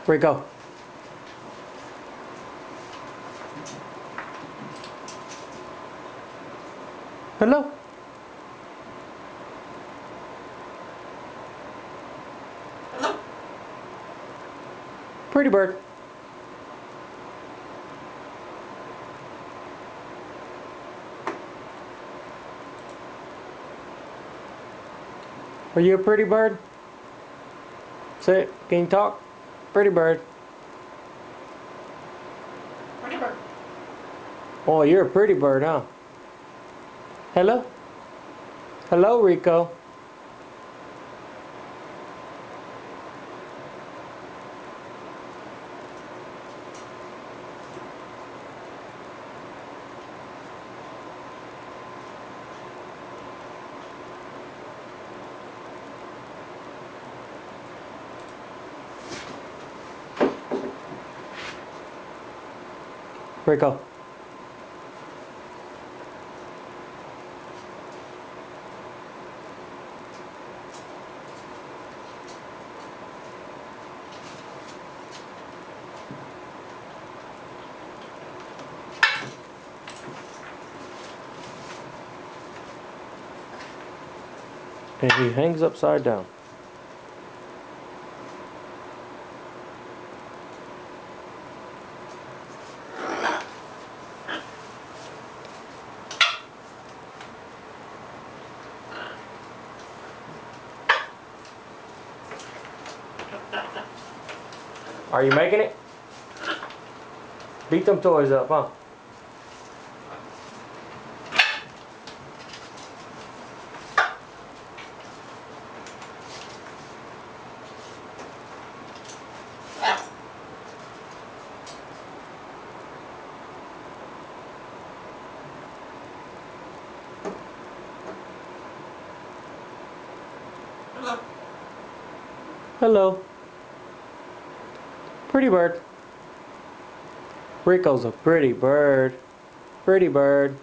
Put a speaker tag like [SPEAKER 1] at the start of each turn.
[SPEAKER 1] Rico. Hello.
[SPEAKER 2] Hello.
[SPEAKER 1] Pretty bird. Are you a pretty bird? Say it. Can you talk? Pretty bird.
[SPEAKER 2] Pretty bird.
[SPEAKER 1] Oh, you're a pretty bird, huh? Hello? Hello, Rico. Rico. And he hangs upside down. Are you making it? Beat them toys up, huh?
[SPEAKER 2] Hello.
[SPEAKER 1] Hello. Pretty bird. Rico's a pretty bird. Pretty bird.